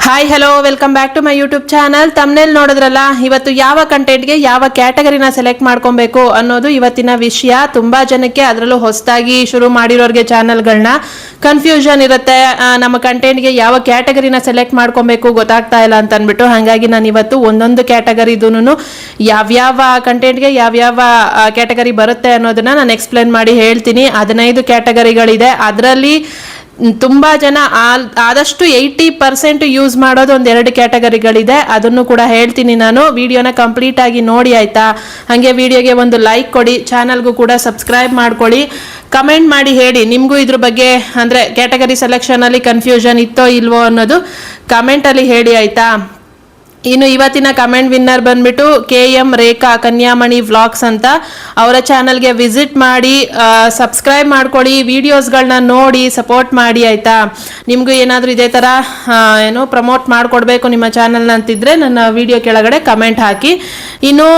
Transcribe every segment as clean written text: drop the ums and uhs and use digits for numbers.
Hi hello welcome back to my YouTube channel. Thumbnail ನೋಡಿದ್ರಲ್ಲ, ಇವತ್ತು ಯಾವ ಕಂಟೆಂಟ್ಗೆ ಯಾವ ಕ್ಯಾಟಗರಿನ ಸೆಲೆಕ್ಟ್ ಮಾಡ್ಕೊಬೇಕು ಅನ್ನೋದು ಇವತ್ತಿನ ವಿಷಯ. ತುಂಬಾ ಜನಕ್ಕೆ, ಅದರಲ್ಲೂ ಹೊಸದಾಗಿ ಶುರು ಮಾಡಿರೋರಿಗೆ ಚಾನಲ್ಗಳನ್ನ ಕನ್ಫ್ಯೂಷನ್ ಇರುತ್ತೆ. ನಮ್ಮ ಕಂಟೆಂಟ್ಗೆ ಯಾವ ಕ್ಯಾಟಗರಿನ ಸೆಲೆಕ್ಟ್ ಮಾಡ್ಕೊಬೇಕು ಗೊತ್ತಾಗ್ತಾ ಇಲ್ಲ ಅಂತ ಅಂದ್ಬಿಟ್ಟು, ಹಾಗಾಗಿ ನಾನು ಇವತ್ತು ಒಂದೊಂದು ಕ್ಯಾಟಗರಿದೂನು ಯಾವ್ಯಾವ ಕಂಟೆಂಟ್ಗೆ ಯಾವ್ಯಾವ ಕ್ಯಾಟಗರಿ ಬರುತ್ತೆ ಅನ್ನೋದನ್ನ ನಾನು ಎಕ್ಸ್ಪ್ಲೇನ್ ಮಾಡಿ ಹೇಳ್ತೀನಿ. 15 ಕ್ಯಾಟಗರಿಗಳಿದೆ. ಅದರಲ್ಲಿ ತುಂಬಾ ಜನ ಆದಷ್ಟು 80% ಯೂಸ್ ಮಾಡೋದು ಒಂದೆರಡು ಕ್ಯಾಟಗರಿಗಳಿದೆ. ಅದನ್ನು ಕೂಡ ಹೇಳ್ತೀನಿ. ನಾನು ವಿಡಿಯೋನ ಕಂಪ್ಲೀಟ್ ಆಗಿ ನೋಡಿ, ಆಯ್ತಾ? ಹಾಗೆ ವಿಡಿಯೋಗೆ ಒಂದು ಲೈಕ್ ಕೊಡಿ, ಚಾನಲ್ಗೂ ಕೂಡ ಸಬ್ಸ್ಕ್ರೈಬ್ ಮಾಡ್ಕೊಳ್ಳಿ, ಕಮೆಂಟ್ ಮಾಡಿ ಹೇಳಿ ನಿಮಗೂ ಇದ್ರ ಬಗ್ಗೆ, ಅಂದರೆ ಕ್ಯಾಟಗರಿ ಸೆಲೆಕ್ಷನಲ್ಲಿ ಕನ್ಫ್ಯೂಷನ್ ಇತ್ತೋ ಇಲ್ವೋ ಅನ್ನೋದು ಕಮೆಂಟಲ್ಲಿ ಹೇಳಿ, ಆಯ್ತಾ? ಇನ್ನು ಇವತ್ತಿನ ಕಮೆಂಟ್ ವಿನ್ನರ್ ಬಂದ್ಬಿಟ್ಟು KM ರೇಖಾ ಕನ್ಯಾಮಣಿ ವ್ಲಾಗ್ಸ್ ಅಂತ. ಅವರ ಚಾನಲ್ಗೆ ವಿಸಿಟ್ ಮಾಡಿ, ಸಬ್ಸ್ಕ್ರೈಬ್ ಮಾಡ್ಕೊಳ್ಳಿ, ವಿಡಿಯೋಸ್ಗಳನ್ನ ನೋಡಿ ಸಪೋರ್ಟ್ ಮಾಡಿ, ಆಯ್ತಾ? ನಿಮಗೂ ಏನಾದರೂ ಇದೇ ಥರ ಪ್ರಮೋಟ್ ಮಾಡಿಕೊಡ್ಬೇಕು ನಿಮ್ಮ ಚಾನಲ್ನ ಅಂತಿದ್ರೆ ನನ್ನ ವಿಡಿಯೋ ಕೆಳಗಡೆ ಕಮೆಂಟ್ ಹಾಕಿ. ಇನ್ನು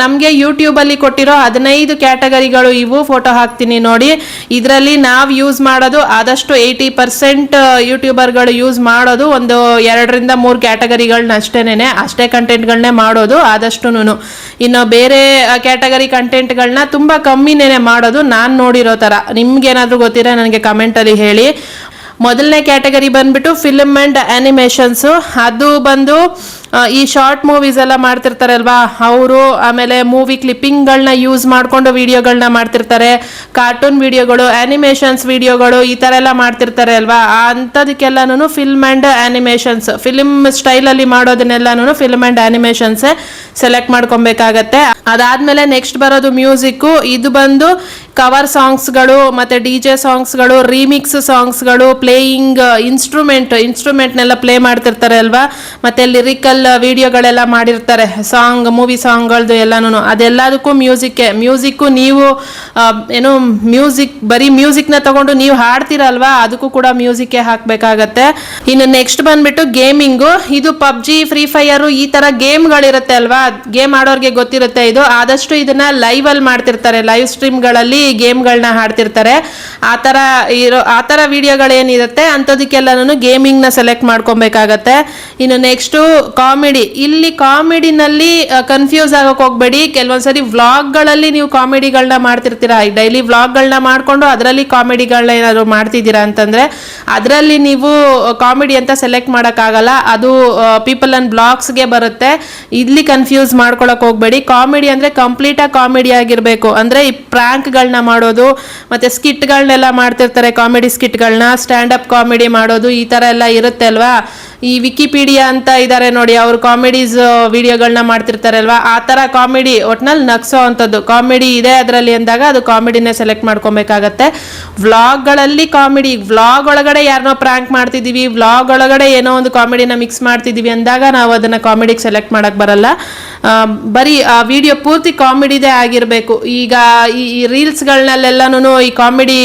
ನಮಗೆ ಯೂಟ್ಯೂಬಲ್ಲಿ ಕೊಟ್ಟಿರೋ 15 ಕ್ಯಾಟಗರಿಗಳು ಇವು. ಫೋಟೋ ಹಾಕ್ತೀನಿ ನೋಡಿ. ಇದರಲ್ಲಿ ನಾವು ಯೂಸ್ ಮಾಡೋದು ಆದಷ್ಟು 80% ಯೂಟ್ಯೂಬರ್ಗಳು ಯೂಸ್ ಮಾಡೋದು ಒಂದು 2 ರಿಂದ 3 ಕ್ಯಾಟಗರಿ ಅಷ್ಟೇ ಕಂಟೆಂಟ್ಗಳನ್ನೇ ಮಾಡೋದು ಆದಷ್ಟುನು. ಇನ್ನು ಬೇರೆ ಕ್ಯಾಟಗರಿ ಕಂಟೆಂಟ್ಗಳನ್ನ ತುಂಬಾ ಕಮ್ಮಿನೇ ಮಾಡೋದು, ನಾನು ನೋಡಿರೋ ತರ. ನಿಮ್ಗೇನಾದ್ರೂ ಗೊತ್ತಿರ ನನಗೆ ಕಮೆಂಟ್ ಅಲ್ಲಿ ಹೇಳಿ. ಮೊದಲನೇ ಕ್ಯಾಟಗರಿ ಬಂದ್ಬಿಟ್ಟು ಫಿಲ್ಮ್ ಅಂಡ್ ಅನಿಮೇಷನ್ಸ್. ಅದು ಬಂದು ಈ ಶಾರ್ಟ್ ಮೂವೀಸ್ ಎಲ್ಲ ಮಾಡ್ತಿರ್ತಾರಲ್ವಾ ಅವರು, ಆಮೇಲೆ ಮೂವಿ ಕ್ಲಿಪ್ಪಿಂಗ್ಗಳನ್ನ ಯೂಸ್ ಮಾಡಿಕೊಂಡು ವಿಡಿಯೋಗಳನ್ನ ಮಾಡ್ತಿರ್ತಾರೆ, ಕಾರ್ಟೂನ್ ವಿಡಿಯೋಗಳು, ಅನಿಮೇಷನ್ಸ್ ವಿಡಿಯೋಗಳು, ಈ ಥರ ಎಲ್ಲ ಮಾಡ್ತಿರ್ತಾರೆ ಅಲ್ವಾ. ಅಂಥದಕ್ಕೆಲ್ಲನೂ ಫಿಲ್ಮ್ ಆ್ಯಂಡ್ ಅನಿಮೇಷನ್ಸ್, ಫಿಲ್ಮ್ ಸ್ಟೈಲಲ್ಲಿ ಮಾಡೋದನ್ನೆಲ್ಲನೂ ಫಿಲ್ಮ್ ಆ್ಯಂಡ್ ಅನಿಮೇಷನ್ಸೇ ಸೆಲೆಕ್ಟ್ ಮಾಡ್ಕೊಬೇಕಾಗತ್ತೆ. ಅದಾದಮೇಲೆ ನೆಕ್ಸ್ಟ್ ಬರೋದು ಮ್ಯೂಸಿಕ್ಕು. ಇದು ಬಂದು ಕವರ್ ಸಾಂಗ್ಸ್ಗಳು, ಮತ್ತು DJ ಸಾಂಗ್ಸ್ಗಳು, ರೀಮಿಕ್ಸ್ ಸಾಂಗ್ಸ್ಗಳು, ಪ್ಲೇಯಿಂಗ್ ಇನ್ಸ್ಟ್ರೂಮೆಂಟ್ನೆಲ್ಲ ಪ್ಲೇ ಮಾಡ್ತಿರ್ತಾರೆ ಅಲ್ವಾ. ಮತ್ತು ಲಿರಿಕಲ್ ವಿಡಿಯೋಗಳೆಲ್ಲ ಮಾಡಿರ್ತಾರೆ, ಮೂವಿ ಸಾಂಗ್ಗಳದ್ದು ಎಲ್ಲನೂ. ಅದೆಲ್ಲದಕ್ಕೂ ಮ್ಯೂಸಿಕ್ಕು ನೀವು ಬರೀ ಮ್ಯೂಸಿಕ್ನ ತಗೊಂಡು ನೀವು ಹಾಡ್ತೀರಲ್ವಾ, ಅದಕ್ಕೂ ಕೂಡ ಮ್ಯೂಸಿಕ್ಕೇ ಹಾಕಬೇಕಾಗತ್ತೆ. ಇನ್ನು ನೆಕ್ಸ್ಟ್ ಬಂದ್ಬಿಟ್ಟು ಗೇಮಿಂಗು. ಇದು PUBG, ಫ್ರೀ ಫೈರು, ಈ ಥರ ಗೇಮ್ಗಳಿರುತ್ತೆ ಅಲ್ವಾ. ಗೇಮ್ ಆಡೋರಿಗೆ ಗೊತ್ತಿರುತ್ತೆ ಇದು. ಆದಷ್ಟು ಇದನ್ನ ಲೈವ್ ಅಲ್ಲಿ ಮಾಡ್ತಿರ್ತಾರೆ, ಲೈವ್ ಸ್ಟ್ರೀಮ್ಗಳಲ್ಲಿ ಗೇಮ್ಗಳನ್ನ ಹಾಡ್ತಿರ್ತಾರೆ. ಆ ಥರ ವಿಡಿಯೋಗಳೇನಿರುತ್ತೆ ಅಂಥದಕ್ಕೆಲ್ಲನೂ ಗೇಮಿಂಗ್ನ ಸೆಲೆಕ್ಟ್ ಮಾಡ್ಕೊಬೇಕಾಗತ್ತೆ. ಇನ್ನು ನೆಕ್ಸ್ಟು ಕಾಮಿಡಿ. ಇಲ್ಲಿ ಕಾಮಿಡಿನಲ್ಲಿ ಕನ್ಫ್ಯೂಸ್ ಆಗೋಕೆ ಹೋಗ್ಬೇಡಿ. ಕೆಲವೊಂದ್ಸರಿ ವ್ಲಾಗ್ಗಳಲ್ಲಿ ನೀವು ಕಾಮಿಡಿಗಳನ್ನ ಮಾಡ್ತಿರ್ತೀರಾ, ಡೈಲಿ ವ್ಲಾಗ್ಗಳನ್ನ ಮಾಡಿಕೊಂಡು ಅದರಲ್ಲಿ ಕಾಮಿಡಿಗಳನ್ನ ಏನಾದ್ರು ಮಾಡ್ತಿದ್ದೀರಾ ಅಂತಂದರೆ ಅದರಲ್ಲಿ ನೀವು ಕಾಮಿಡಿ ಅಂತ ಸೆಲೆಕ್ಟ್ ಮಾಡೋಕ್ಕಾಗಲ್ಲ, ಅದು ಪೀಪಲ್ ಅಂಡ್ ಬ್ಲಾಗ್ಸ್ಗೆ ಬರುತ್ತೆ. ಇಲ್ಲಿ ಕನ್ಫ್ಯೂಸ್ ಮಾಡ್ಕೊಳಕ್ ಹೋಗ್ಬೇಡಿ. ಕಾಮಿಡಿ ಅಂದರೆ ಕಂಪ್ಲೀಟಾಗಿ ಕಾಮಿಡಿ ಆಗಿರಬೇಕು. ಅಂದರೆ ಈ ಪ್ರ್ಯಾಂಕ್ಗಳನ್ನ ಮಾಡೋದು, ಮತ್ತು ಸ್ಕಿಟ್ಗಳನ್ನೆಲ್ಲ ಮಾಡ್ತಿರ್ತಾರೆ, ಕಾಮಿಡಿ ಸ್ಕಿಟ್ಗಳನ್ನ, ಸ್ಟ್ಯಾಂಡಪ್ ಕಾಮಿಡಿ ಮಾಡೋದು, ಈ ಥರ ಎಲ್ಲ ಇರುತ್ತೆ ಅಲ್ವಾ. ಈ ವಿಕಿಪೀಡಿಯಾ ಅಂತ ಇದ್ದಾರೆ ನೋಡಿ, ಅವರು ಕಾಮಿಡೀಸ್ ವಿಡಿಯೋಗಳನ್ನ ಮಾಡ್ತಿರ್ತಾರೆ ಅಲ್ವಾ. ಆ ಥರ ಕಾಮಿಡಿ, ಒಟ್ನಲ್ಲಿ ನಗ್ಸೋ ಅಂಥದ್ದು ಕಾಮಿಡಿ ಇದೆ ಅದರಲ್ಲಿ ಅಂದಾಗ ಅದು ಕಾಮಿಡಿನೇ ಸೆಲೆಕ್ಟ್ ಮಾಡ್ಕೊಬೇಕಾಗತ್ತೆ. ವ್ಲಾಗ್ಗಳಲ್ಲಿ ಕಾಮಿಡಿ, ವ್ಲಾಗ್ ಒಳಗಡೆ ಯಾರನ್ನೋ ಪ್ರ್ಯಾಂಕ್ ಮಾಡ್ತಿದ್ದೀವಿ, ವ್ಲಾಗ್ ಒಳಗಡೆ ಏನೋ ಒಂದು ಕಾಮಿಡಿನ ಮಿಕ್ಸ್ ಮಾಡ್ತಿದ್ದೀವಿ ಅಂದಾಗ ನಾವು ಅದನ್ನು ಕಾಮಿಡಿಗೆ ಸೆಲೆಕ್ಟ್ ಮಾಡೋಕ್ಕೆ ಬರಲ್ಲ. ಬರೀ ಆ ವಿಡಿಯೋ ಪೂರ್ತಿ ಕಾಮಿಡಿದೇ ಆಗಿರಬೇಕು. ಈಗ ಈ ರೀಲ್ಸ್ಗಳನ್ನೆಲ್ಲನೂ ಈ ಕಾಮಿಡಿ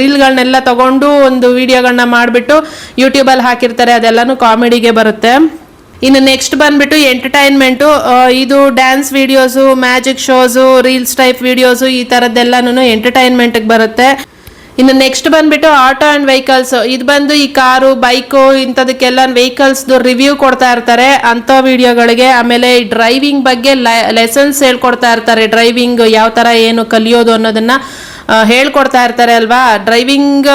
ರೀಲ್ಗಳನ್ನೆಲ್ಲ ತಗೊಂಡು ಒಂದು ವಿಡಿಯೋಗಳನ್ನ ಮಾಡಿಬಿಟ್ಟು ಯೂಟ್ಯೂಬಲ್ಲಿ ಹಾಕಿರ್ತಾರೆ, ಅದೆಲ್ಲನೂ ಕಾಮಿಡಿಗೆ ಬರುತ್ತೆ. ಇನ್ನು ನೆಕ್ಸ್ಟ್ ಬಂದ್ಬಿಟ್ಟು ಎಂಟರ್ಟೈನ್ಮೆಂಟು. ಇದು dance videos, magic shows, reels type videos, ಈ ಥರದ್ದೆಲ್ಲನೂ ಎಂಟರ್ಟೈನ್ಮೆಂಟ್ಗೆ ಬರುತ್ತೆ. ಇನ್ನು ನೆಕ್ಸ್ಟ್ ಬಂದ್ಬಿಟ್ಟು ಆಟೋ ಆ್ಯಂಡ್ ವೆಹಿಕಲ್ಸ್. ಇದು ಬಂದು ಈ ಕಾರು, ಬೈಕು, ಇಂಥದಕ್ಕೆಲ್ಲ ವೆಹಿಕಲ್ಸ್ದು ರಿವ್ಯೂ ಕೊಡ್ತಾ ಇರ್ತಾರೆ ಅಂಥ ವಿಡಿಯೋಗಳಿಗೆ. ಆಮೇಲೆ ಈ ಡ್ರೈವಿಂಗ್ ಬಗ್ಗೆ ಲೆಸನ್ಸ್ ಹೇಳ್ಕೊಡ್ತಾ ಇರ್ತಾರೆ, ಡ್ರೈವಿಂಗ್ ಯಾವ ಥರ ಏನು ಕಲಿಯೋದು ಅನ್ನೋದನ್ನು ಹೇಳ್ಕೊಡ್ತಾ ಇರ್ತಾರೆ ಅಲ್ವಾ. ಡ್ರೈವಿಂಗ್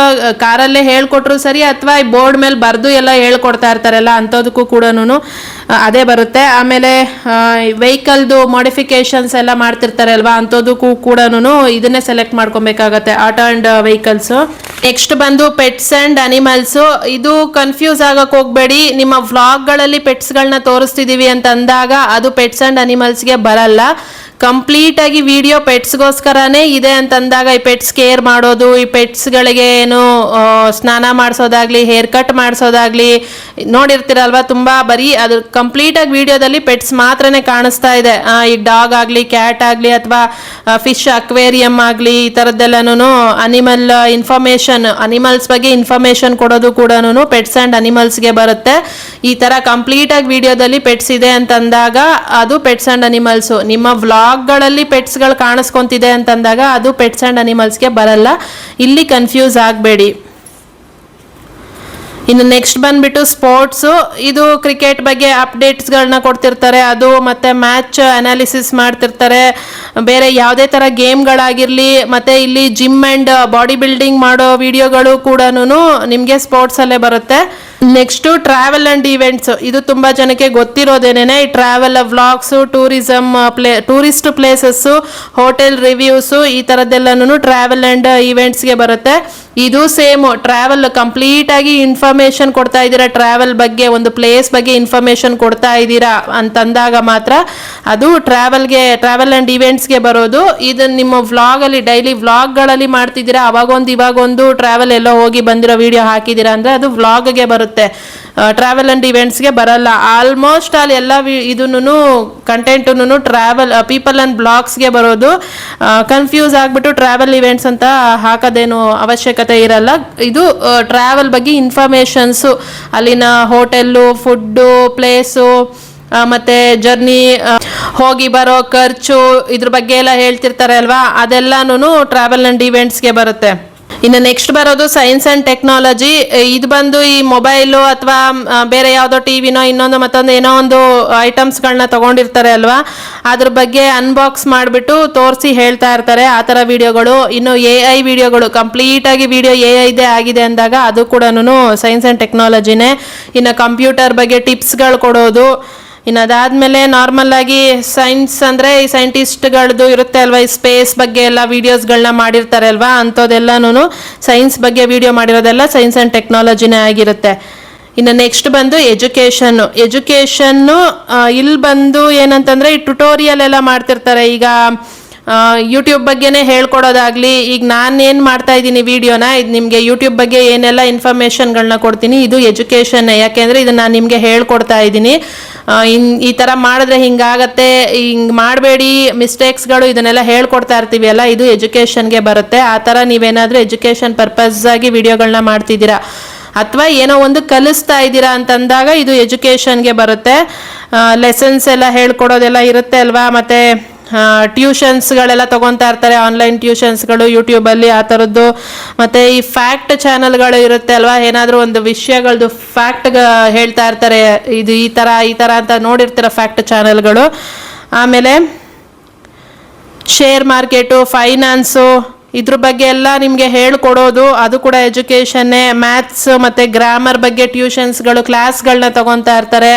ಕಾರಲ್ಲೇ ಹೇಳ್ಕೊಟ್ರು ಸರಿ, ಅಥವಾ ಈ ಬೋರ್ಡ್ ಮೇಲೆ ಬರೆದು ಎಲ್ಲ ಹೇಳ್ಕೊಡ್ತಾ ಇರ್ತಾರಲ್ಲ, ಅಂಥದಕ್ಕೂ ಕೂಡ ಅದೇ ಬರುತ್ತೆ. ಆಮೇಲೆ ವೆಹಿಕಲ್ದು ಮಾಡಿಫಿಕೇಶನ್ಸ್ ಎಲ್ಲ ಮಾಡ್ತಿರ್ತಾರೆ ಅಲ್ವಾ, ಅಂಥದಕ್ಕೂ ಕೂಡ ಇದನ್ನೇ ಸೆಲೆಕ್ಟ್ ಮಾಡ್ಕೊಬೇಕಾಗತ್ತೆ, ಆಟೋ ಆ್ಯಂಡ್ ವೆಹಿಕಲ್ಸು. ನೆಕ್ಸ್ಟ್ ಬಂದು ಪೆಟ್ಸ್ ಆ್ಯಂಡ್ ಅನಿಮಲ್ಸು. ಇದು ಕನ್ಫ್ಯೂಸ್ ಆಗಕ್ಕೆ ಹೋಗಬೇಡಿ. ನಿಮ್ಮ ವ್ಲಾಗ್ಗಳಲ್ಲಿ ಪೆಟ್ಸ್ಗಳನ್ನ ತೋರಿಸ್ತಿದ್ದೀವಿ ಅಂತ ಅಂದಾಗ ಅದು ಪೆಟ್ಸ್ ಆ್ಯಂಡ್ ಅನಿಮಲ್ಸ್ಗೆ ಬರಲ್ಲ. ಕಂಪ್ಲೀಟಾಗಿ ವಿಡಿಯೋ ಪೆಟ್ಸ್ಗೋಸ್ಕರನೇ ಇದೆ ಅಂತಂದಾಗ ಈ ಪೆಟ್ಸ್ ಕೇರ್ ಮಾಡೋದು, ಈ ಪೆಟ್ಸ್ಗಳಿಗೆ ಏನು ಸ್ನಾನ ಮಾಡಿಸೋದಾಗ್ಲಿ, ಹೇರ್ ಕಟ್ ಮಾಡಿಸೋದಾಗ್ಲಿ ನೋಡಿರ್ತೀರಲ್ವ. ತುಂಬ ಬರೀ ಅದು ಕಂಪ್ಲೀಟಾಗಿ ವಿಡಿಯೋದಲ್ಲಿ ಪೆಟ್ಸ್ ಮಾತ್ರನೇ ಕಾಣಿಸ್ತಾ ಇದೆ. ಈ ಡಾಗ್ ಆಗಲಿ, ಕ್ಯಾಟ್ ಆಗಲಿ, ಅಥವಾ ಫಿಶ್ ಅಕ್ವೇರಿಯಂ ಆಗಲಿ, ಈ ಥರದ್ದೆಲ್ಲನೂ ಅನಿಮಲ್ ಇನ್ಫಾರ್ಮೇಷನ್, ಅನಿಮಲ್ಸ್ ಬಗ್ಗೆ ಇನ್ಫಾರ್ಮೇಷನ್ ಕೊಡೋದು ಕೂಡ ಪೆಟ್ಸ್ ಆ್ಯಂಡ್ ಅನಿಮಲ್ಸ್ಗೆ ಬರುತ್ತೆ. ಈ ಥರ ಕಂಪ್ಲೀಟಾಗಿ ವಿಡಿಯೋದಲ್ಲಿ ಪೆಟ್ಸ್ ಇದೆ ಅಂತಂದಾಗ ಅದು ಪೆಟ್ಸ್ ಆ್ಯಂಡ್ ಅನಿಮಲ್ಸು. ನಿಮ್ಮ ವ್ಲಾಗ್ಗಳಲ್ಲಿ ಪೆಟ್ಸ್ಗಳು ಕಾಣಿಸ್ಕೊಂತಿದೆ ಅಂತಂದಾಗ ಅದು ಪೆಟ್ಸ್ ಆ್ಯಂಡ್ ಅನಿಮಲ್ಸ್ಗೆ ಬರಲ್ಲ. ಇಲ್ಲಿ ಕನ್ಫ್ಯೂಸ್ ಆಗಬೇಡಿ. ಇನ್ನು ನೆಕ್ಸ್ಟ್ ಬಂದ್ಬಿಟ್ಟು ಸ್ಪೋರ್ಟ್ಸು. ಇದು ಕ್ರಿಕೆಟ್ ಬಗ್ಗೆ ಅಪ್ಡೇಟ್ಸ್ಗಳನ್ನ ಕೊಡ್ತಿರ್ತಾರೆ, ಅದು ಮತ್ತು ಮ್ಯಾಚ್ ಅನಾಲಿಸಿಸ್ ಮಾಡ್ತಿರ್ತಾರೆ. ಬೇರೆ ಯಾವುದೇ ಥರ ಗೇಮ್ಗಳಾಗಿರಲಿ, ಮತ್ತು ಇಲ್ಲಿ ಜಿಮ್ ಆ್ಯಂಡ್ ಬಾಡಿ ಬಿಲ್ಡಿಂಗ್ ಮಾಡೋ ವಿಡಿಯೋಗಳು ಕೂಡ ನಿಮಗೆ ಸ್ಪೋರ್ಟ್ಸಲ್ಲೇ ಬರುತ್ತೆ. Next travel and events. ಇದು ತುಂಬ ಜನಕ್ಕೆ ಗೊತ್ತಿರೋದೇನೆ. ಈ travel vlogs, tourist places, hotel reviews, ಈ ಥರದ್ದೆಲ್ಲನೂ ಟ್ರಾವೆಲ್ ಆ್ಯಂಡ್ ಈವೆಂಟ್ಸ್ಗೆ ಬರುತ್ತೆ. ಇದು ಸೇಮು ಟ್ರಾವೆಲ್ ಕಂಪ್ಲೀಟ್ ಆಗಿ ಇನ್ಫಾರ್ಮೇಶನ್ ಕೊಡ್ತಾ ಇದ್ದೀರಾ, ಟ್ರಾವೆಲ್ ಬಗ್ಗೆ ಒಂದು ಪ್ಲೇಸ್ ಬಗ್ಗೆ ಇನ್ಫಾರ್ಮೇಶನ್ ಕೊಡ್ತಾ ಇದ್ದೀರಾ ಅಂತಂದಾಗ ಮಾತ್ರ ಅದು ಟ್ರಾವೆಲ್ ಆ್ಯಂಡ್ ಈವೆಂಟ್ಸ್ಗೆ ಬರೋದು. ಇದನ್ನು ನಿಮ್ಮ ವ್ಲಾಗಲ್ಲಿ ಡೈಲಿ ವ್ಲಾಗ್ಗಳಲ್ಲಿ ಮಾಡ್ತಿದ್ದೀರಾ, ಅವಾಗೊಂದು ಇವಾಗೊಂದು ಟ್ರಾವೆಲ್ ಎಲ್ಲೋ ಹೋಗಿ ಬಂದಿರೋ ವಿಡಿಯೋ ಹಾಕಿದ್ದೀರಾ ಅಂದರೆ ಅದು ವ್ಲಾಗ್ಗೆ ಬರುತ್ತೆ, ಟ್ರಾವೆಲ್ ಆ್ಯಂಡ್ ಈವೆಂಟ್ಸ್ಗೆ ಬರಲ್ಲ. ಆಲ್ಮೋಸ್ಟ್ ಆಲ್ ಎಲ್ಲ ಇದನ್ನು ಕಂಟೆಂಟು ಟ್ರಾವೆಲ್ ಪೀಪಲ್ ಆ್ಯಂಡ್ ಬ್ಲಾಗ್ಸ್ಗೆ ಬರೋದು. ಕನ್ಫ್ಯೂಸ್ ಆಗಿಬಿಟ್ಟು ಟ್ರಾವೆಲ್ ಇವೆಂಟ್ಸ್ ಅಂತ ಹಾಕೋದೇನು ಅವಶ್ಯಕತೆ ಇರಲ್ಲ. ಇದು ಟ್ರಾವೆಲ್ ಬಗ್ಗೆ ಇನ್ಫಾರ್ಮೇಷನ್ಸು, ಅಲ್ಲಿನ ಹೋಟೆಲ್ಲು, ಫುಡ್ಡು, ಪ್ಲೇಸು, ಮತ್ತು ಜರ್ನಿ, ಹೋಗಿ ಬರೋ ಖರ್ಚು, ಇದ್ರ ಬಗ್ಗೆ ಎಲ್ಲ ಹೇಳ್ತಿರ್ತಾರೆ ಅಲ್ವಾ, ಅದೆಲ್ಲನೂ ಟ್ರಾವೆಲ್ ಆ್ಯಂಡ್ ಈವೆಂಟ್ಸ್ಗೆ ಬರುತ್ತೆ. ಇನ್ನು ನೆಕ್ಸ್ಟ್ ಬರೋದು ಸೈನ್ಸ್ ಆ್ಯಂಡ್ ಟೆಕ್ನಾಲಜಿ. ಇದು ಬಂದು ಈ ಮೊಬೈಲು ಅಥವಾ ಬೇರೆ ಯಾವುದೋ ಟಿ ವಿನೋ ಇನ್ನೊಂದು ಮತ್ತೊಂದು ಏನೋ ಒಂದು ಐಟಮ್ಸ್ಗಳನ್ನ ತೊಗೊಂಡಿರ್ತಾರೆ ಅಲ್ವಾ, ಅದ್ರ ಬಗ್ಗೆ ಅನ್ಬಾಕ್ಸ್ ಮಾಡಿಬಿಟ್ಟು ತೋರಿಸಿ ಹೇಳ್ತಾ ಇರ್ತಾರೆ, ಆ ಥರ ವಿಡಿಯೋಗಳು. ಇನ್ನು AI ವಿಡಿಯೋಗಳು, ಕಂಪ್ಲೀಟಾಗಿ ವಿಡಿಯೋ AIದೇ ಆಗಿದೆ ಅಂದಾಗ ಅದು ಕೂಡ ಸೈನ್ಸ್ ಆ್ಯಂಡ್ ಟೆಕ್ನಾಲಜಿನೇ. ಇನ್ನು ಕಂಪ್ಯೂಟರ್ ಬಗ್ಗೆ ಟಿಪ್ಸ್ಗಳು ಕೊಡೋದು. ಇನ್ನು ಅದಾದಮೇಲೆ ನಾರ್ಮಲ್ ಆಗಿ ಸೈನ್ಸ್ ಅಂದರೆ ಈ ಸೈಂಟಿಸ್ಟ್ಗಳದ್ದು ಇರುತ್ತೆ ಅಲ್ವಾ, ಈ ಸ್ಪೇಸ್ ಬಗ್ಗೆ ಎಲ್ಲ ವೀಡಿಯೋಸ್ಗಳನ್ನ ಮಾಡಿರ್ತಾರೆ ಅಲ್ವಾ, ಅಂಥದ್ದೆಲ್ಲನೂ ಸೈನ್ಸ್ ಬಗ್ಗೆ ವಿಡಿಯೋ ಮಾಡಿರೋದೆಲ್ಲ ಸೈನ್ಸ್ ಆ್ಯಂಡ್ ಟೆಕ್ನಾಲಜಿನೇ ಆಗಿರುತ್ತೆ. ಇನ್ನು ನೆಕ್ಸ್ಟ್ ಬಂದು ಎಜುಕೇಷನ್ನು ಇಲ್ಲಿ ಬಂದು ಏನಂತಂದರೆ ಈ ಟ್ಯುಟೋರಿಯಲ್ ಎಲ್ಲ ಮಾಡ್ತಿರ್ತಾರೆ. ಈಗ ಯೂಟ್ಯೂಬ್ ಬಗ್ಗೆನೇ ಹೇಳ್ಕೊಡೋದಾಗಲಿ, ಈಗ ನಾನೇನು ಮಾಡ್ತಾ ಇದ್ದೀನಿ ವಿಡಿಯೋನ, ಇದು ನಿಮಗೆ ಯೂಟ್ಯೂಬ್ ಬಗ್ಗೆ ಏನೆಲ್ಲ ಇನ್ಫಾರ್ಮೇಷನ್ಗಳನ್ನ ಕೊಡ್ತೀನಿ ಇದು ಎಜುಕೇಷನ್ನೇ. ಯಾಕೆಂದರೆ ಇದನ್ನು ನಾನು ನಿಮಗೆ ಹೇಳ್ಕೊಡ್ತಾ ಇದ್ದೀನಿ, ಈ ಥರ ಮಾಡಿದ್ರೆ ಹಿಂಗಾಗತ್ತೆ, ಹಿಂಗೆ ಮಾಡಬೇಡಿ, ಮಿಸ್ಟೇಕ್ಸ್ಗಳು, ಇದನ್ನೆಲ್ಲ ಹೇಳ್ಕೊಡ್ತಾ ಇರ್ತೀವಿ ಅಲ್ಲ, ಇದು ಎಜುಕೇಷನ್ಗೆ ಬರುತ್ತೆ. ಆ ಥರ ನೀವೇನಾದರೂ ಎಜುಕೇಷನ್ ಪರ್ಪಸ್ ಆಗಿ ವಿಡಿಯೋಗಳನ್ನ ಮಾಡ್ತಿದ್ದೀರಾ ಅಥವಾ ಏನೋ ಒಂದು ಕಲಿಸ್ತಾ ಇದ್ದೀರಾ ಅಂತಂದಾಗ ಇದು ಎಜುಕೇಷನ್ಗೆ ಬರುತ್ತೆ. ಲೆಸನ್ಸ್ ಎಲ್ಲ ಹೇಳ್ಕೊಡೋದೆಲ್ಲ ಇರುತ್ತೆ ಅಲ್ವಾ, ಮತ್ತು ಟ್ಯೂಷನ್ಸ್ಗಳೆಲ್ಲ ತೊಗೊತಾ ಇರ್ತಾರೆ, ಆನ್ಲೈನ್ ಟ್ಯೂಷನ್ಸ್ಗಳು ಯೂಟ್ಯೂಬಲ್ಲಿ, ಆ ಥರದ್ದು. ಮತ್ತು ಈ ಫ್ಯಾಕ್ಟ್ ಚಾನಲ್ಗಳು ಇರುತ್ತೆ ಅಲ್ವಾ, ಏನಾದರೂ ಒಂದು ವಿಷಯಗಳದ್ದು ಫ್ಯಾಕ್ಟ್ ಹೇಳ್ತಾ ಇರ್ತಾರೆ, ಇದು ಈ ಥರ ಅಂತ ನೋಡಿರ್ತೀರ ಫ್ಯಾಕ್ಟ್ ಚಾನಲ್ಗಳು. ಆಮೇಲೆ ಶೇರ್ ಮಾರ್ಕೆಟು, ಫೈನಾನ್ಸು, ಇದ್ರ ಬಗ್ಗೆ ಎಲ್ಲ ನಿಮಗೆ ಹೇಳ್ಕೊಡೋದು ಅದು ಕೂಡ ಎಜುಕೇಷನ್ನೇ. ಮ್ಯಾಥ್ಸ್ ಮತ್ತು ಗ್ರಾಮರ್ ಬಗ್ಗೆ ಟ್ಯೂಷನ್ಸ್ಗಳು, ಕ್ಲಾಸ್ಗಳನ್ನ ತೊಗೊತಾ ಇರ್ತಾರೆ,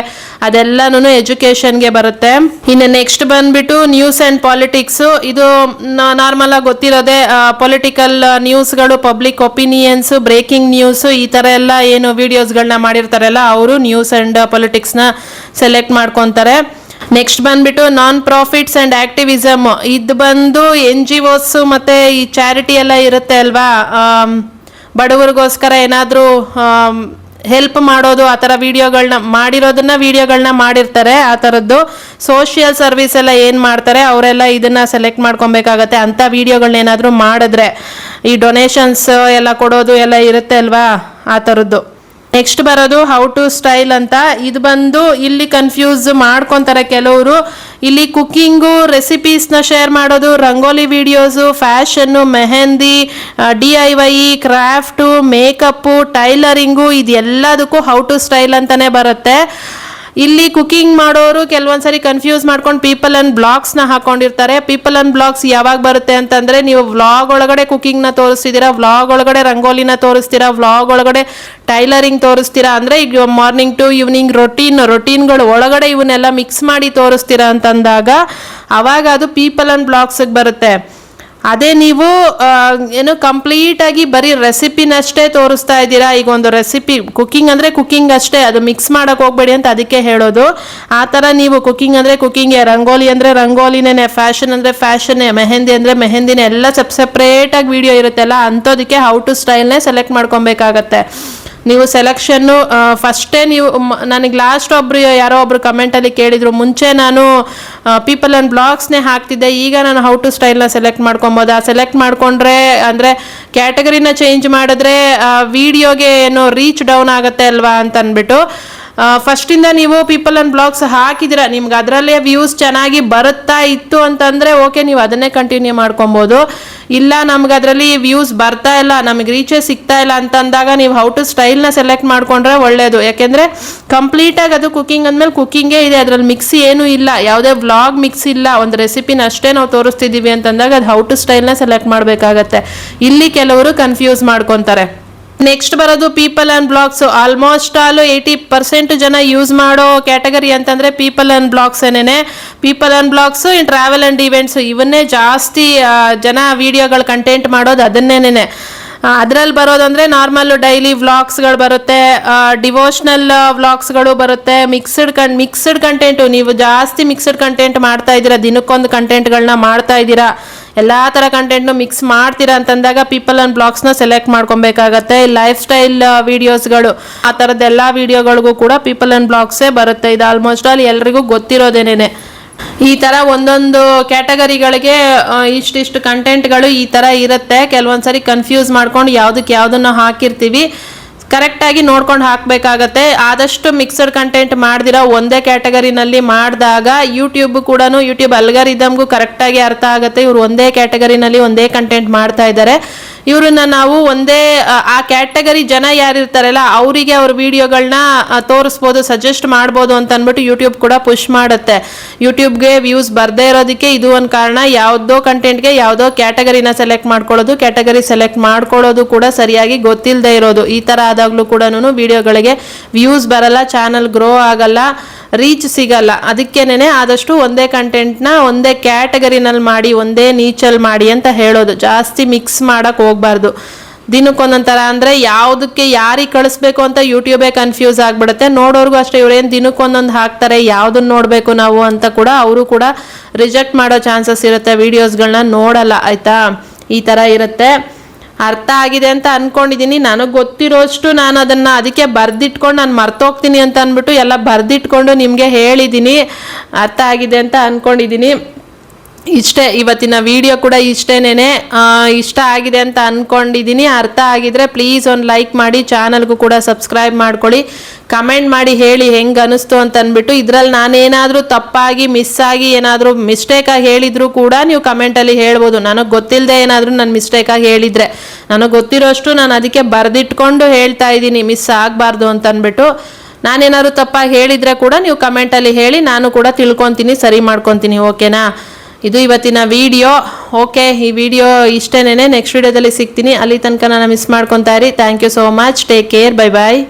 ಅದೆಲ್ಲನೂ ಎಜುಕೇಷನ್ಗೆ ಬರುತ್ತೆ. ಇನ್ನು ನೆಕ್ಸ್ಟ್ ಬಂದ್ಬಿಟ್ಟು ನ್ಯೂಸ್ ಆ್ಯಂಡ್ ಪಾಲಿಟಿಕ್ಸು. ಇದು ನಾರ್ಮಲ್ ಆಗಿ ಗೊತ್ತಿರೋದೆ, ಪೊಲಿಟಿಕಲ್ ನ್ಯೂಸ್ಗಳು, ಪಬ್ಲಿಕ್ ಒಪಿನಿಯನ್ಸು, ಬ್ರೇಕಿಂಗ್ ನ್ಯೂಸು, ಈ ಥರ ಎಲ್ಲ ಏನು ವೀಡಿಯೋಸ್ಗಳನ್ನ ಮಾಡಿರ್ತಾರಲ್ಲ ಅವರು ನ್ಯೂಸ್ ಆ್ಯಂಡ್ ಪಾಲಿಟಿಕ್ಸ್ನ ಸೆಲೆಕ್ಟ್ ಮಾಡ್ಕೊತಾರೆ. ನೆಕ್ಸ್ಟ್ ಬಂದ್ಬಿಟ್ಟು ನಾನ್ ಪ್ರಾಫಿಟ್ಸ್ ಆ್ಯಂಡ್ ಆ್ಯಕ್ಟಿವಿಸಮ್. ಇದು ಬಂದು NGOs ಮತ್ತು ಈ ಚಾರಿಟಿ ಎಲ್ಲ ಇರುತ್ತೆ ಅಲ್ವಾ, ಬಡವರಿಗೋಸ್ಕರ ಏನಾದರೂ ಹೆಲ್ಪ್ ಮಾಡೋದು, ಆ ಥರ ವಿಡಿಯೋಗಳನ್ನ ಮಾಡಿರ್ತಾರೆ. ಆ ಥರದ್ದು ಸೋಷಿಯಲ್ ಸರ್ವಿಸ್ ಎಲ್ಲ ಏನು ಮಾಡ್ತಾರೆ ಅವರೆಲ್ಲ ಇದನ್ನು ಸೆಲೆಕ್ಟ್ ಮಾಡ್ಕೊಬೇಕಾಗತ್ತೆ. ಅಂಥ ವಿಡಿಯೋಗಳನ್ನೇನಾದರೂ ಮಾಡಿದ್ರೆ, ಈ ಡೊನೇಷನ್ಸ್ ಎಲ್ಲ ಕೊಡೋದು ಎಲ್ಲ ಇರುತ್ತೆ ಅಲ್ವಾ, ಆ ಥರದ್ದು. ನೆಕ್ಸ್ಟ್ ಬರೋದು ಹೌ ಟು ಸ್ಟೈಲ್ ಅಂತ. ಇದು ಬಂದು ಇಲ್ಲಿ ಕನ್ಫ್ಯೂಸ್ ಮಾಡ್ಕೊತಾರೆ ಕೆಲವರು. ಇಲ್ಲಿ ಕುಕ್ಕಿಂಗು, ರೆಸಿಪೀಸ್ನ ಶೇರ್ ಮಾಡೋದು, rangoli videos, fashion, mehndi, DIY, craft, makeup, tailoring, ಇದೆಲ್ಲದಕ್ಕೂ ಹೌ ಟು ಸ್ಟೈಲ್ ಅಂತಲೇ ಬರುತ್ತೆ. ಇಲ್ಲಿ ಕುಕಿಂಗ್ ಮಾಡೋರು ಕೆಲವೊಂದ್ಸರಿ ಕನ್ಫ್ಯೂಸ್ ಮಾಡ್ಕೊಂಡು ಪೀಪಲ್ ಆ್ಯಂಡ್ ಬ್ಲಾಗ್ಸ್ನ ಹಾಕೊಂಡಿರ್ತಾರೆ. ಪೀಪಲ್ ಆ್ಯಂಡ್ ಬ್ಲಾಗ್ಸ್ ಯಾವಾಗ ಬರುತ್ತೆ ಅಂತಂದರೆ, ನೀವು ವ್ಲಾಗ್ ಒಳಗಡೆ ಕುಕಿಂಗ್ನ ತೋರಿಸ್ತಿದ್ದೀರಾ, ವ್ಲಾಗ್ ಒಳಗಡೆ ರಂಗೋಲಿನ ತೋರಿಸ್ತೀರಾ, ವ್ಲಾಗ್ ಒಳಗಡೆ ಟೈಲರಿಂಗ್ ತೋರಿಸ್ತೀರಾ, ಅಂದರೆ ಈಗ ಮಾರ್ನಿಂಗ್ ಟು ಈವ್ನಿಂಗ್ ರೊಟೀನ್ಗಳು ಒಳಗಡೆ ಇವನ್ನೆಲ್ಲ ಮಿಕ್ಸ್ ಮಾಡಿ ತೋರಿಸ್ತೀರಾ ಅಂತಂದಾಗ ಅವಾಗ ಅದು ಪೀಪಲ್ ಆ್ಯಂಡ್ ಬ್ಲಾಗ್ಸಿಗೆ ಬರುತ್ತೆ. ಅದೇ ನೀವು ಏನು ಕಂಪ್ಲೀಟಾಗಿ ಬರೀ ರೆಸಿಪಿನಷ್ಟೇ ತೋರಿಸ್ತಾ ಇದ್ದೀರಾ, ಈಗ ಒಂದು ರೆಸಿಪಿ ಕುಕಿಂಗ್ ಅಂದರೆ ಕುಕಿಂಗ್ ಅಷ್ಟೇ, ಅದು ಮಿಕ್ಸ್ ಮಾಡೋಕೆ ಹೋಗ್ಬೇಡಿ ಅಂತ ಅದಕ್ಕೆ ಹೇಳೋದು. ಆ ಥರ ನೀವು ಕುಕಿಂಗ್ ಅಂದರೆ ಕುಕಿಂಗೇ, ರಂಗೋಲಿ ಅಂದರೆ ರಂಗೋಲಿನೇ, ಫ್ಯಾಷನ್ ಅಂದರೆ ಫ್ಯಾಷನ್ನೇ, ಮೆಹಂದಿ ಅಂದರೆ ಮೆಹಂದಿನೇ, ಎಲ್ಲ ಸಪ್ರೇಟಾಗಿ ವಿಡಿಯೋ ಇರುತ್ತಲ್ಲ, ಅಂಥದಕ್ಕೆ ಹೌ ಟು ಸ್ಟೈಲ್ನೇ ಸೆಲೆಕ್ಟ್ ಮಾಡ್ಕೊಬೇಕಾಗತ್ತೆ. ನೀವು ಸೆಲೆಕ್ಷನ್ನು ಫಸ್ಟೇ ನೀವು ನನಗೆ ಲಾಸ್ಟ್ ಯಾರೋ ಒಬ್ರು ಕಮೆಂಟಲ್ಲಿ ಕೇಳಿದರು, ಮುಂಚೆ ನಾನು ಪೀಪಲ್ ಆ್ಯಂಡ್ ಬ್ಲಾಗ್ಸ್ನೇ ಹಾಕ್ತಿದ್ದೆ, ಈಗ ನಾನು ಹೌ ಟು ಸ್ಟೈಲ್ನ ಸೆಲೆಕ್ಟ್ ಮಾಡ್ಕೊಬೋದು. ಸೆಲೆಕ್ಟ್ ಮಾಡಿಕೊಂಡ್ರೆ ಅಂದರೆ ಕ್ಯಾಟಗರಿನ ಚೇಂಜ್ ಮಾಡಿದ್ರೆ ವಿಡಿಯೋಗೆ ಏನೋ ರೀಚ್ ಡೌನ್ ಆಗುತ್ತೆ ಅಲ್ವಾ ಅಂತ ಅಂದ್ಬಿಟ್ಟು ಫಸ್ಟಿಂದ ನೀವು ಪೀಪಲ್ ಆ್ಯಂಡ್ ಬ್ಲಾಗ್ಸ್ ಹಾಕಿದ್ದೀರಾ, ನಿಮ್ಗೆ ಅದರಲ್ಲೇ ವ್ಯೂಸ್ ಚೆನ್ನಾಗಿ ಬರುತ್ತಾ ಇತ್ತು ಅಂತಂದರೆ ಓಕೆ, ನೀವು ಅದನ್ನೇ ಕಂಟಿನ್ಯೂ ಮಾಡ್ಕೊಬೋದು. ಇಲ್ಲ ನಮ್ಗೆ ಅದರಲ್ಲಿ ವ್ಯೂಸ್ ಬರ್ತಾ ಇಲ್ಲ, ನಮಗೆ ರೀಚೇ ಸಿಗ್ತಾ ಇಲ್ಲ ಅಂತಂದಾಗ ನೀವು ಹೌ ಟು ಸ್ಟೈಲ್ನ ಸೆಲೆಕ್ಟ್ ಮಾಡ್ಕೊಂಡ್ರೆ ಒಳ್ಳೆಯದು. ಯಾಕೆಂದರೆ ಕಂಪ್ಲೀಟಾಗಿ ಅದು ಕುಕಿಂಗ್ ಅಂದಮೇಲೆ ಕುಕ್ಕಿಂಗೇ ಇದೆ, ಅದರಲ್ಲಿ ಮಿಕ್ಸ್ ಏನೂ ಇಲ್ಲ, ಯಾವುದೇ ವ್ಲಾಗ್ ಮಿಕ್ಸ್ ಇಲ್ಲ, ಒಂದು ರೆಸಿಪಿನ ಅಷ್ಟೇ ನಾವು ತೋರಿಸ್ತಿದ್ದೀವಿ ಅಂತಂದಾಗ ಅದು ಹೌ ಟು ಸ್ಟೈಲ್ನ ಸೆಲೆಕ್ಟ್ ಮಾಡಬೇಕಾಗತ್ತೆ. ಇಲ್ಲಿ ಕೆಲವರು ಕನ್ಫ್ಯೂಸ್ ಮಾಡ್ಕೊತಾರೆ. ನೆಕ್ಸ್ಟ್ ಬರೋದು people and blogs. Almost all 80% ಜನ ಯೂಸ್ ಮಾಡೋ ಕ್ಯಾಟಗರಿ ಅಂತಂದರೆ ಪೀಪಲ್ ಆ್ಯಂಡ್ ಬ್ಲಾಗ್ಸ್ ಏನೇನೆ. People and blogs in travel and events ಇವನ್ನೇ ಜಾಸ್ತಿ ಜನ ವೀಡಿಯೋಗಳು ಕಂಟೆಂಟ್ ಮಾಡೋದು ಅದನ್ನೇನೆ. ಅದರಲ್ಲಿ ಬರೋದಂದರೆ ನಾರ್ಮಲ್ ಡೈಲಿ ವ್ಲಾಗ್ಸ್ಗಳು ಬರುತ್ತೆ, ಡಿವೋಷ್ನಲ್ ವ್ಲಾಗ್ಸ್ಗಳು ಬರುತ್ತೆ, ಮಿಕ್ಸ್ಡ್ ಕಂಟೆಂಟು. ನೀವು ಜಾಸ್ತಿ ಮಿಕ್ಸ್ಡ್ ಕಂಟೆಂಟ್ ಮಾಡ್ತಾ ಇದ್ದೀರಾ, ದಿನಕ್ಕೊಂದು ಕಂಟೆಂಟ್ಗಳನ್ನ ಮಾಡ್ತಾ ಇದ್ದೀರಾ, ಎಲ್ಲ ಥರ ಕಂಟೆಂಟ್ನು ಮಿಕ್ಸ್ ಮಾಡ್ತೀರಾ ಅಂತಂದಾಗ ಪೀಪಲ್ ಆ್ಯಂಡ್ ಬ್ಲಾಗ್ಸ್ನ ಸೆಲೆಕ್ಟ್ ಮಾಡ್ಕೊಬೇಕಾಗತ್ತೆ. ಲೈಫ್ ಸ್ಟೈಲ್ ವೀಡಿಯೋಸ್ಗಳು ಆ ಥರದ್ದೆಲ್ಲ ವೀಡಿಯೋಗಳಿಗೂ ಕೂಡ ಪೀಪಲ್ ಆ್ಯಂಡ್ ಬ್ಲಾಗ್ಸೇ ಬರುತ್ತೆ. ಇದು ಆಲ್ಮೋಸ್ಟ್ ಆಲ್ ಎಲ್ರಿಗೂ ಗೊತ್ತಿರೋದೇನೇನೆ. ಈ ಥರ ಒಂದೊಂದು ಕ್ಯಾಟಗರಿಗಳಿಗೆ ಇಷ್ಟಿಷ್ಟು ಕಂಟೆಂಟ್ಗಳು ಈ ಥರ ಇರುತ್ತೆ. ಕೆಲವೊಂದ್ಸರಿ ಕನ್ಫ್ಯೂಸ್ ಮಾಡ್ಕೊಂಡು ಯಾವುದಕ್ಕೆ ಯಾವುದನ್ನು ಹಾಕಿರ್ತೀವಿ, ಕರೆಕ್ಟಾಗಿ ನೋಡ್ಕೊಂಡು ಹಾಕಬೇಕಾಗತ್ತೆ. ಆದಷ್ಟು ಮಿಕ್ಸಡ್ ಕಂಟೆಂಟ್ ಮಾಡ್ದಿರೋ ಒಂದೇ ಕ್ಯಾಟಗರಿನಲ್ಲಿ ಮಾಡಿದಾಗ ಯೂಟ್ಯೂಬ್ ಅಲ್ಗಾರಿದಮ್ಗೂ ಕರೆಕ್ಟಾಗಿ ಅರ್ಥ ಆಗುತ್ತೆ, ಇವರು ಒಂದೇ ಕ್ಯಾಟಗರಿನಲ್ಲಿ ಒಂದೇ ಕಂಟೆಂಟ್ ಮಾಡ್ತಾ ಇದ್ದಾರೆ, ಇವ್ರನ್ನ ನಾವು ಒಂದೇ ಆ ಕ್ಯಾಟಗರಿ ಜನ ಯಾರಿರ್ತಾರಲ್ಲ ಅವರಿಗೆ ಅವ್ರ ವಿಡಿಯೋಗಳನ್ನ ತೋರಿಸ್ಬೋದು, ಸಜೆಸ್ಟ್ ಮಾಡ್ಬೋದು ಅಂತ ಅಂದ್ಬಿಟ್ಟು ಯೂಟ್ಯೂಬ್ ಕೂಡ ಪುಷ್ ಮಾಡುತ್ತೆ. ಯೂಟ್ಯೂಬ್ಗೆ ವ್ಯೂಸ್ ಬರದೇ ಇರೋದಕ್ಕೆ ಇದು ಒಂದು ಕಾರಣ. ಯಾವುದೋ ಕಂಟೆಂಟ್ಗೆ ಯಾವುದೋ ಕ್ಯಾಟಗರಿನ ಸೆಲೆಕ್ಟ್ ಮಾಡ್ಕೊಳ್ಳೋದು, ಕ್ಯಾಟಗರಿ ಸೆಲೆಕ್ಟ್ ಮಾಡ್ಕೊಳ್ಳೋದು ಕೂಡ ಸರಿಯಾಗಿ ಗೊತ್ತಿಲ್ಲದೆ ಇರೋದು. ಈ ಥರ ಆದಾಗಲೂ ಕೂಡ ವಿಡಿಯೋಗಳಿಗೆ ವ್ಯೂಸ್ ಬರಲ್ಲ, ಚಾನಲ್ ಗ್ರೋ ಆಗಲ್ಲ, ರೀಚ್ ಸಿಗಲ್ಲ. ಅದಕ್ಕೇನೆ ಆದಷ್ಟು ಒಂದೇ ಕಂಟೆಂಟ್ನ ಒಂದೇ ಕ್ಯಾಟಗರಿನಲ್ಲಿ ಮಾಡಿ, ಒಂದೇ ನೀಚಲ್ಲಿ ಮಾಡಿ ಅಂತ ಹೇಳೋದು. ಜಾಸ್ತಿ ಮಿಕ್ಸ್ ಮಾಡೋಕ್ಕೆ ಹೋಗ್ಬಾರ್ದು. ದಿನಕ್ಕೊಂದೊಂದು ಥರ ಅಂದರೆ ಯಾವುದಕ್ಕೆ ಯಾರಿಗೆ ಕಳಿಸ್ಬೇಕು ಅಂತ ಯೂಟ್ಯೂಬೇ ಕನ್ಫ್ಯೂಸ್ ಆಗಿಬಿಡುತ್ತೆ. ನೋಡೋರ್ಗೂ ಅಷ್ಟೇ, ಇವರೇನು ದಿನಕ್ಕೊಂದೊಂದು ಹಾಕ್ತಾರೆ, ಯಾವುದನ್ನು ನೋಡಬೇಕು ನಾವು ಅಂತ ಕೂಡ ಅವರು ಕೂಡ ರಿಜೆಕ್ಟ್ ಮಾಡೋ ಚಾನ್ಸಸ್ ಇರುತ್ತೆ, ವೀಡಿಯೋಸ್ಗಳನ್ನ ನೋಡಲ್ಲ. ಆಯಿತಾ, ಈ ಥರ ಇರುತ್ತೆ. ಅರ್ಥ ಆಗಿದೆ ಅಂತ ಅಂದ್ಕೊಂಡಿದ್ದೀನಿ. ನನಗೆ ಗೊತ್ತಿರೋಷ್ಟು ನಾನು ಅದನ್ನು ಅದಕ್ಕೆ ಬರೆದಿಟ್ಕೊಂಡು ನಾನು ಮರ್ತೋಗ್ತೀನಿ ಅಂತ ಅಂದ್ಬಿಟ್ಟು ಎಲ್ಲ ಬರೆದಿಟ್ಕೊಂಡು ನಿಮಗೆ ಹೇಳಿದ್ದೀನಿ. ಅರ್ಥ ಆಗಿದೆ ಅಂತ ಅಂದ್ಕೊಂಡಿದ್ದೀನಿ. ಇಷ್ಟೇ ಇವತ್ತಿನ ವಿಡಿಯೋ ಕೂಡ ಇಷ್ಟೇನೇನೆ. ಇಷ್ಟ ಆಗಿದೆ ಅಂತ ಅಂದ್ಕೊಂಡಿದ್ದೀನಿ. ಅರ್ಥ ಆಗಿದ್ರೆ ಪ್ಲೀಸ್ ಒಂದು ಲೈಕ್ ಮಾಡಿ, ಚಾನಲ್ಗೂ ಕೂಡ ಸಬ್ಸ್ಕ್ರೈಬ್ ಮಾಡ್ಕೊಳ್ಳಿ, ಕಮೆಂಟ್ ಮಾಡಿ ಹೇಳಿ ಹೆಂಗೆ ಅನಿಸ್ತು ಅಂತ ಅಂದ್ಬಿಟ್ಟು. ಇದರಲ್ಲಿ ನಾನೇನಾದರೂ ತಪ್ಪಾಗಿ ಮಿಸ್ಸಾಗಿ ಏನಾದರೂ ಮಿಸ್ಟೇಕಾಗಿ ಹೇಳಿದರೂ ಕೂಡ ನೀವು ಕಮೆಂಟಲ್ಲಿ ಹೇಳ್ಬೋದು. ನನಗೆ ಗೊತ್ತಿಲ್ಲದೆ ಏನಾದರೂ ನಾನು ಮಿಸ್ಟೇಕಾಗಿ ಹೇಳಿದರೆ, ನನಗೆ ಗೊತ್ತಿರೋಷ್ಟು ನಾನು ಅದಕ್ಕೆ ಬರೆದಿಟ್ಕೊಂಡು ಹೇಳ್ತಾ ಇದ್ದೀನಿ, ಮಿಸ್ ಆಗಬಾರ್ದು ಅಂತ ಅಂದ್ಬಿಟ್ಟು. ನಾನೇನಾದ್ರು ತಪ್ಪಾಗಿ ಹೇಳಿದರೆ ಕೂಡ ನೀವು ಕಮೆಂಟಲ್ಲಿ ಹೇಳಿ, ನಾನು ಕೂಡ ತಿಳ್ಕೊತೀನಿ, ಸರಿ ಮಾಡ್ಕೊತೀನಿ. ಓಕೆನಾ? ಇದು ಇವತ್ತಿನ ವಿಡಿಯೋ. ಓಕೆ, ಈ ವಿಡಿಯೋ ಇಷ್ಟೇನೆ. ನೆಕ್ಸ್ಟ್ ವಿಡಿಯೋದಲ್ಲಿ ಸಿಗ್ತೀನಿ. ಅಲ್ಲಿ ತನಕ ನಾನು ಮಿಸ್ ಮಾಡ್ಕೊತಾ ಇರಿ. Thank you so much. Take care. Bye bye.